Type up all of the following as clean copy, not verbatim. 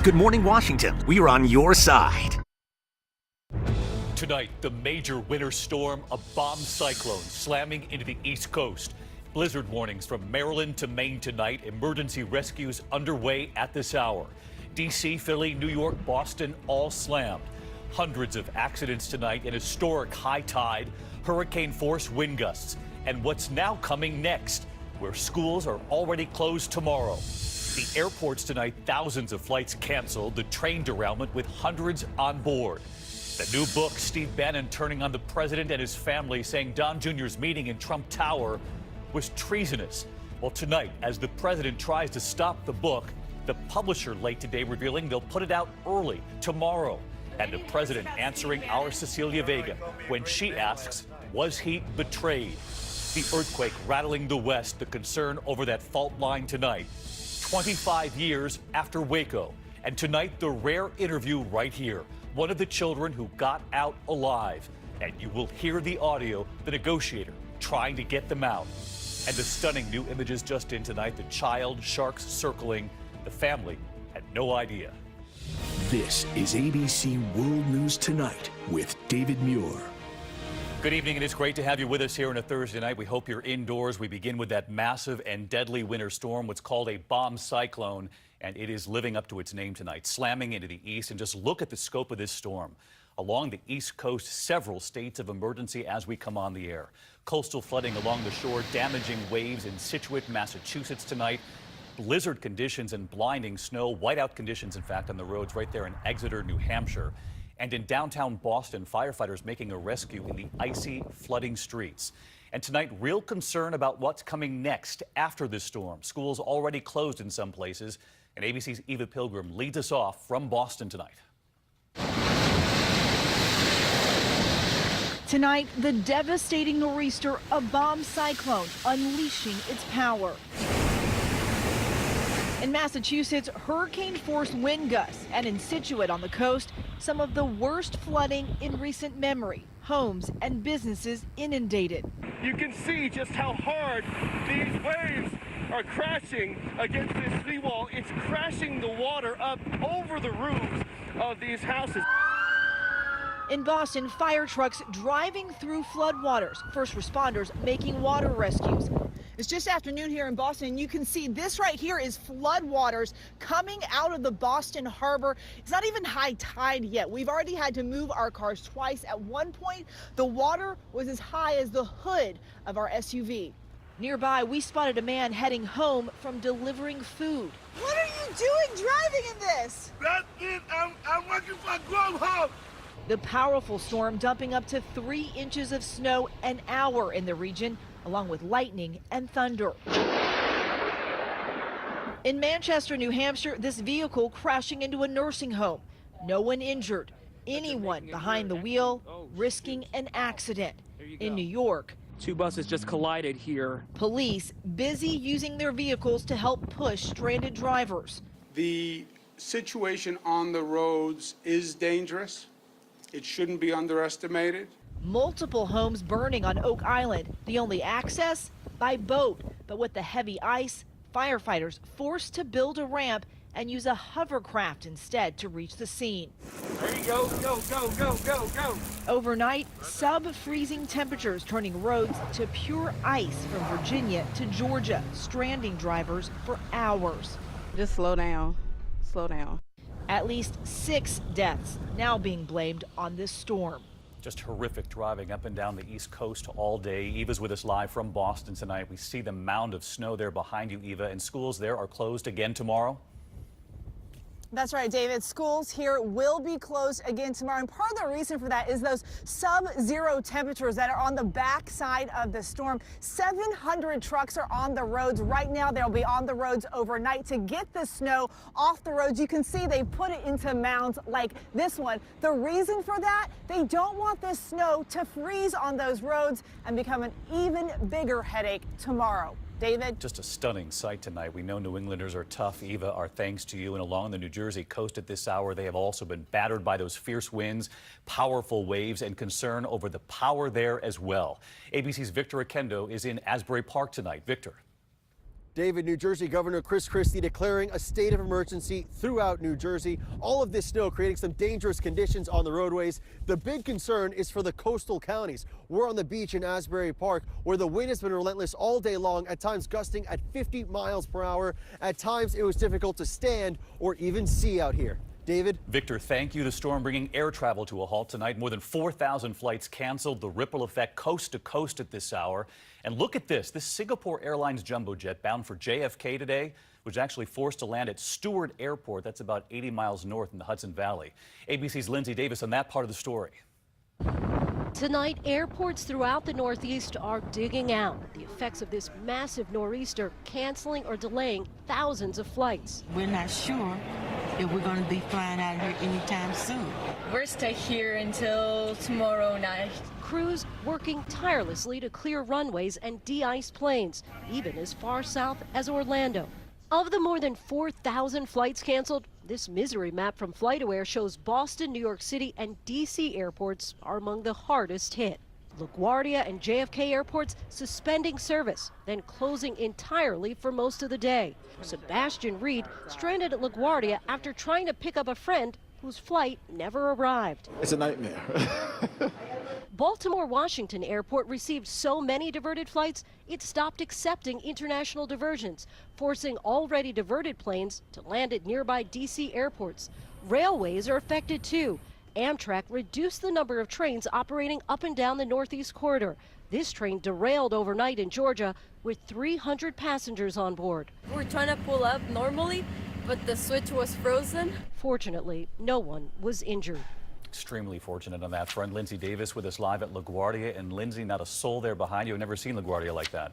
Good Morning Washington. We're on your side. Tonight, the major winter storm, a bomb cyclone slamming into the East Coast. Blizzard warnings from Maryland to Maine tonight. Emergency rescues underway at this hour. D.C., Philly, New York, Boston, all slammed. Hundreds of accidents tonight, an historic high tide, hurricane-force wind gusts, and what's now coming next, where schools are already closed tomorrow. The airports tonight, thousands of flights canceled, the train derailment with hundreds on board. The new book, Steve Bannon turning on the president and his family, saying Don Jr.'s meeting in Trump Tower was treasonous. Well, tonight, as the president tries to stop the book, the publisher late today revealing they'll put it out early, tomorrow. And the president answering our Cecilia Vega when she asks, was he betrayed? The earthquake rattling the West, the concern over that fault line tonight. 25 years after Waco. And tonight, the rare interview right here. One of the children who got out alive. And you will hear the audio, the negotiator trying to get them out. And the stunning new images just in tonight, the child, sharks circling. The family had no idea. This is ABC World News Tonight with David Muir. Good evening, and it's great to have you with us here on a Thursday night. We hope you're indoors. We begin with that massive and deadly winter storm, what's called a bomb cyclone, and it is living up to its name tonight, slamming into the east. And just look at the scope of this storm. Along the East Coast, several states of emergency as we come on the air. Coastal flooding along the shore, damaging waves in Scituate, Massachusetts tonight. Blizzard conditions and blinding snow, whiteout conditions, in fact, on the roads right there in Exeter, New Hampshire. And in downtown Boston, firefighters making a rescue in the icy, flooding streets. And tonight, real concern about what's coming next after this storm. Schools already closed in some places. And ABC's Eva Pilgrim leads us off from Boston tonight. Tonight, the devastating nor'easter, a bomb cyclone unleashing its power. In Massachusetts, hurricane-force wind gusts, and in Scituate on the coast, some of the worst flooding in recent memory. Homes and businesses inundated. You can see just how hard these waves are crashing against this seawall. It's crashing the water up over the roofs of these houses. In Boston, fire trucks driving through floodwaters. First responders making water rescues. It's just afternoon here in Boston. You can see this right here is floodwaters coming out of the Boston Harbor. It's not even high tide yet. We've already had to move our cars twice. At one point, the water was as high as the hood of our SUV. Nearby, we spotted a man heading home from delivering food. What are you doing driving in this? That's it. I'm working for Grubhub. The powerful storm dumping up to 3 inches of snow an hour in the region, along with lightning and thunder. In Manchester, New Hampshire, this vehicle crashing into a nursing home. No one injured. Anyone behind the wheel risking an accident. In New York, 2 buses just collided here. Police busy using their vehicles to help push stranded drivers. The situation on the roads is dangerous. It shouldn't be underestimated. Multiple homes burning on Oak Island. The only access by boat. But with the heavy ice, firefighters forced to build a ramp and use a hovercraft instead to reach the scene. There you go, go. Overnight, sub-freezing temperatures turning roads to pure ice from Virginia to Georgia, stranding drivers for hours. Just slow down, slow down. At least 6 deaths now being blamed on this storm. Just horrific driving up and down the East Coast all day. Eva's with us live from Boston tonight. We see the mound of snow there behind you, Eva, and schools there are closed again tomorrow. That's right, David. Schools here will be closed again tomorrow. And part of the reason for that is those sub-zero temperatures that are on the backside of the storm. 700 trucks are on the roads right now. They'll be on the roads overnight to get the snow off the roads. You can see they put it into mounds like this one. The reason for that, they don't want this snow to freeze on those roads and become an even bigger headache tomorrow. David? Just a stunning sight tonight. We know New Englanders are tough. Eva, our thanks to you. And along the New Jersey coast at this hour, they have also been battered by those fierce winds, powerful waves, and concern over the power there as well. ABC's Victor Oquendo is in Asbury Park tonight. Victor. David, New Jersey Governor Chris Christie declaring a state of emergency throughout New Jersey. All of this snow creating some dangerous conditions on the roadways. The big concern is for the coastal counties. We're on the beach in Asbury Park, where the wind has been relentless all day long, at times gusting at 50 miles per hour. At times, it was difficult to stand or even see out here. David? Victor, thank you. The storm bringing air travel to a halt tonight. More than 4,000 flights canceled. The ripple effect coast to coast at this hour. And look at this. This Singapore Airlines jumbo jet bound for JFK today was actually forced to land at Stewart Airport. That's about 80 miles north in the Hudson Valley. ABC's Lindsay Davis on that part of the story. Tonight, airports throughout the Northeast are digging out the effects of this massive nor'easter, canceling or delaying thousands of flights. We're not sure if we're going to be flying out here anytime soon. We're stuck here until tomorrow night. Crews working tirelessly to clear runways and de-ice planes, even as far south as Orlando. Of the more than 4,000 flights canceled, this misery map from FlightAware shows Boston, New York City, and D.C. airports are among the hardest hit. LaGuardia and JFK airports suspending service, then closing entirely for most of the day. Sebastian Reed stranded at LaGuardia after trying to pick up a friend whose flight never arrived. It's a nightmare. Baltimore-Washington Airport received so many diverted flights, it stopped accepting international diversions, forcing already diverted planes to land at nearby D.C. airports. Railways are affected too. Amtrak reduced the number of trains operating up and down the Northeast Corridor. This train derailed overnight in Georgia with 300 passengers on board. We're trying to pull up normally, but the switch was frozen. Fortunately, no one was injured. Extremely fortunate on that front. Lindsay Davis with us live at LaGuardia. And Lindsay, not a soul there behind you. I've never seen LaGuardia like that.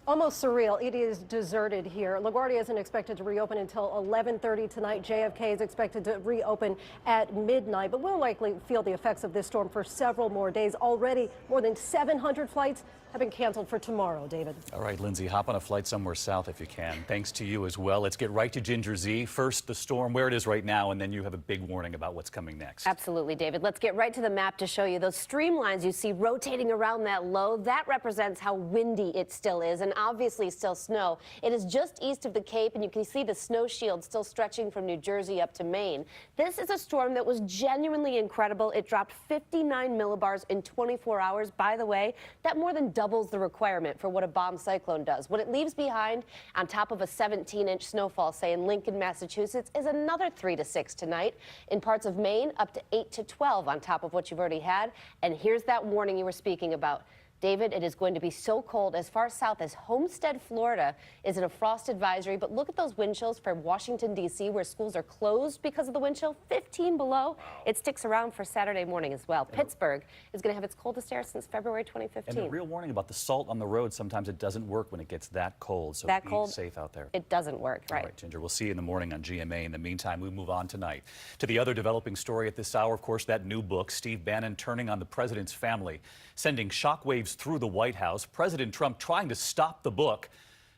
Almost surreal. It is deserted here. LaGuardia isn't expected to reopen until 11:30 tonight. JFK is expected to reopen at midnight, but we'll likely feel the effects of this storm for several more days. Already, more than 700 flights have been canceled for tomorrow, David. All right, Lindsay, hop on a flight somewhere south if you can. Thanks to you as well. Let's get right to Ginger Z. First, the storm, where it is right now, and then you have a big warning about what's coming next. Absolutely, David. Let's get right to the map to show you those streamlines you see rotating around that low. That represents how windy it still is, and obviously still snow. It is just east of the Cape, and you can see the snow shield still stretching from New Jersey up to Maine. This is a storm that was genuinely incredible. It dropped 59 millibars in 24 hours. By the way, that more than doubles the requirement for what a bomb cyclone does. What it leaves behind on top of a 17-inch snowfall, say in Lincoln, Massachusetts, is another 3 to 6 tonight. In parts of Maine, up to 8 to 12 on top of what you've already had. And here's that warning you were speaking about. David, it is going to be so cold as far south as Homestead, Florida is in a frost advisory. But look at those wind chills for Washington, D.C., where schools are closed because of the wind chill, 15 below. It sticks around for Saturday morning as well. Pittsburgh is going to have its coldest air since February 2015. And a real warning about the salt on the road. Sometimes it doesn't work when it gets that cold. So that be cold, safe out there. It doesn't work, right? All right, Ginger, we'll see you in the morning on GMA. In the meantime, we move on tonight to the other developing story at this hour. Of course, that new book, Steve Bannon turning on the president's family, sending shockwaves through the White House. President Trump trying to stop the book.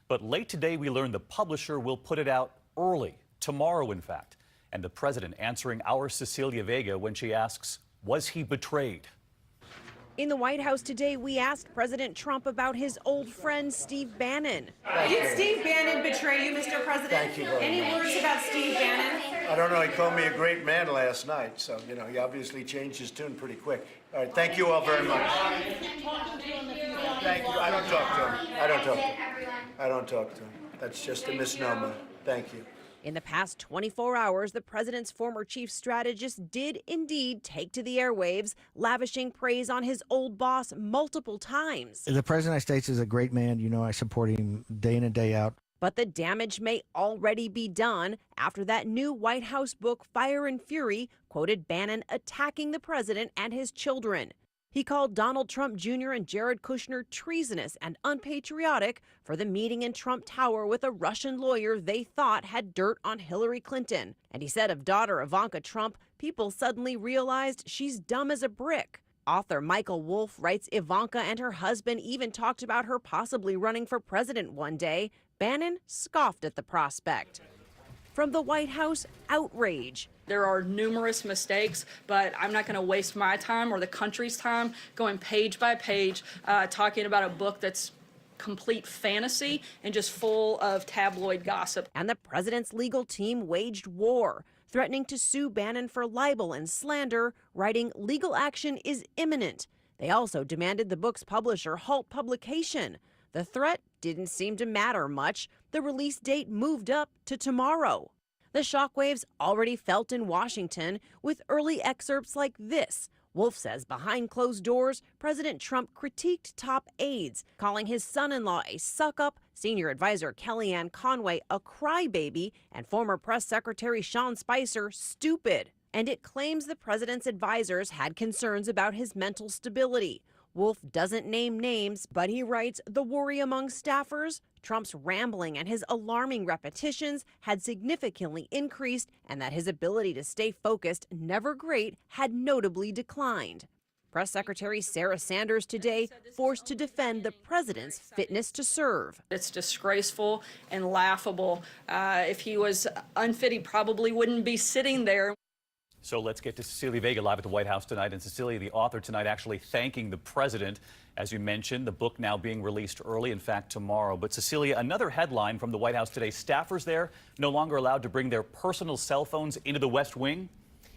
But late today, we learned the publisher will put it out early, tomorrow, in fact. And the president answering our Cecilia Vega when she asks, was he betrayed? In the White House today, we asked President Trump about his old friend, Steve Bannon. Did Steve Bannon betray you, Mr. President? Thank you very Any much. words about Steve Bannon? I don't know. He called me a great man last night, so, you know, he obviously changed his tune pretty quick. All right, thank you all very much. Thank you. I don't talk to him. I don't talk to him. I don't talk to him. That's just a misnomer. Thank you. In the past 24 hours, the president's former chief strategist did indeed take to the airwaves, lavishing praise on his old boss multiple times. The president of the United States is a great man. You know, I support him day in and day out. But the damage may already be done after that new White House book, Fire and Fury, quoted Bannon attacking the president and his children. He called Donald Trump Jr. and Jared Kushner treasonous and unpatriotic for the meeting in Trump Tower with a Russian lawyer they thought had dirt on Hillary Clinton. And he said of daughter Ivanka Trump, people suddenly realized she's dumb as a brick. Author Michael Wolff writes Ivanka and her husband even talked about her possibly running for president one day. Bannon scoffed at the prospect. From the White House, outrage. There are numerous mistakes, but I'm not going to waste my time or the country's time going page by page talking about a book that's complete fantasy and just full of tabloid gossip. And the president's legal team waged war, threatening to sue Bannon for libel and slander, writing legal action is imminent. They also demanded the book's publisher halt publication. The threat didn't seem to matter much. The release date moved up to tomorrow. The shockwaves already felt in Washington with early excerpts like this. Wolf says behind closed doors, President Trump critiqued top aides, calling his son-in-law a suck-up, senior advisor Kellyanne Conway a crybaby, and former press secretary Sean Spicer stupid. And it claims the president's advisors had concerns about his mental stability. Wolf doesn't name names, but he writes the worry among staffers, Trump's rambling and his alarming repetitions had significantly increased, and that his ability to stay focused, never great, had notably declined. Press Secretary Sarah Sanders today forced to defend the president's fitness to serve. It's disgraceful and laughable. If he was unfit, he probably wouldn't be sitting there. So let's get to Cecilia Vega live at the White House tonight. And Cecilia, the author tonight, actually thanking the president. As you mentioned, the book now being released early, in fact, tomorrow. But Cecilia, another headline from the White House today, staffers there no longer allowed to bring their personal cell phones into the West Wing.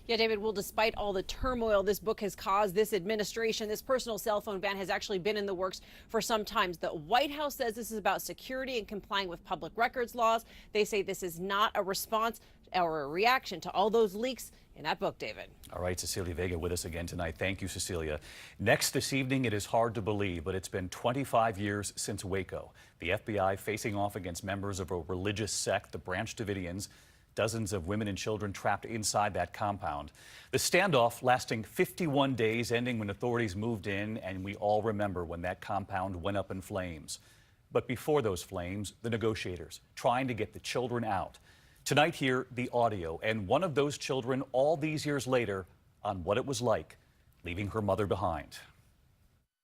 Yeah, David, well, despite all the turmoil this book has caused this administration, this personal cell phone ban has actually been in the works for some time. The White House says this is about security and complying with public records laws. They say this is not a response or a reaction to all those leaks in that book, David. All right, Cecilia Vega with us again tonight. Thank you, Cecilia. Next this evening, it is hard to believe, but it's been 25 years since Waco. The FBI facing off against members of a religious sect, the Branch Davidians. Dozens of women and children trapped inside that compound. The standoff lasting 51 days, ending when authorities moved in, and we all remember when that compound went up in flames. But before those flames, the negotiators trying to get the children out. Tonight here, the audio, and one of those children all these years later on what it was like leaving her mother behind.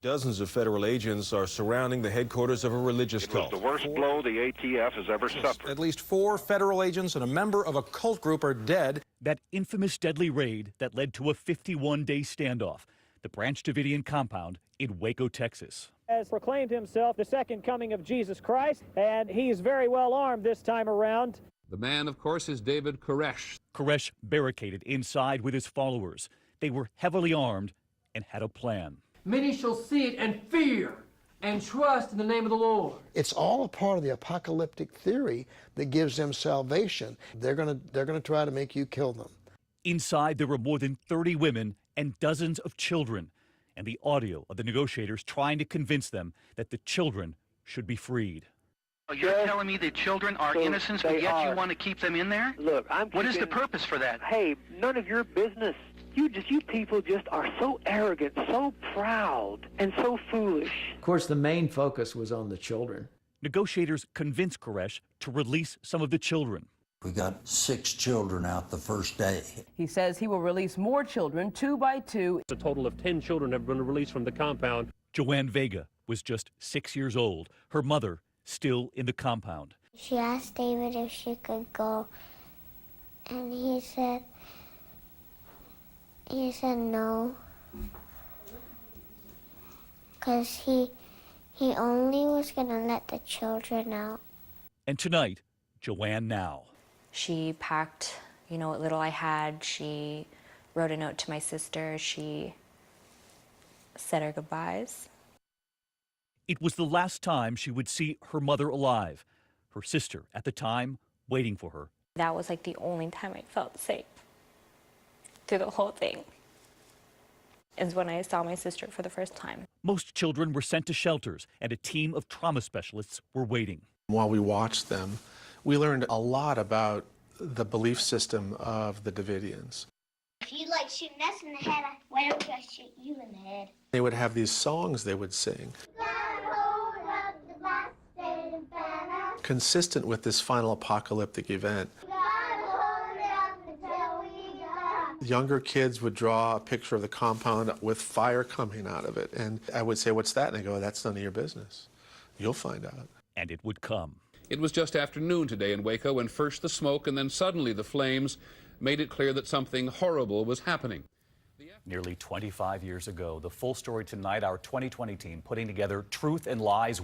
Dozens of federal agents are surrounding the headquarters of a religious cult. It was the worst blow the ATF has ever suffered. At least 4 federal agents and a member of a cult group are dead. That infamous deadly raid that led to a 51-day standoff. The Branch Davidian compound in Waco, Texas. Has proclaimed himself the second coming of Jesus Christ, and he's very well armed this time around. The man, of course, is David Koresh. Koresh barricaded inside with his followers. They were heavily armed and had a plan. Many shall see it and fear and trust in the name of the Lord. It's all a part of the apocalyptic theory that gives them salvation. They're gonna try to make you kill them. Inside, there were more than 30 women and dozens of children, and the audio of the negotiators trying to convince them that the children should be freed. You're telling me the children are innocent, but yet you want to keep them in there? Look, What is the purpose for that? Hey, none of your business. You people just are so arrogant, so proud, and so foolish. Of course, the main focus was on the children. Negotiators convinced Koresh to release some of the children. We got 6 children out the first day. He says he will release more children 2 by 2. A total of 10 children have been released from the compound. Joanne Vega was just 6 years old. Her mother still in the compound. She asked David if she could go, and he said no, because he only was gonna let the children out. And tonight, Joanne now. She packed, what little I had. She wrote a note to my sister. She said her goodbyes. It was the last time she would see her mother alive. Her sister, at the time, waiting for her. That was like the only time I felt safe through the whole thing, is when I saw my sister for the first time. Most children were sent to shelters, and a team of trauma specialists were waiting. While we watched them, we learned a lot about the belief system of the Davidians. If you like shooting us in the head, why don't I shoot you in the head? They would have these songs they would sing, consistent with this final apocalyptic event. Younger kids would draw a picture of the compound with fire coming out of it, and I would say, "What's that?" And they go, "That's none of your business. You'll find out." And it would come. It was just after noon today in Waco when first the smoke and then suddenly the flames made it clear that something horrible was happening. Nearly 25 years ago. The full story tonight, our 2020 team putting together Truth and Lies.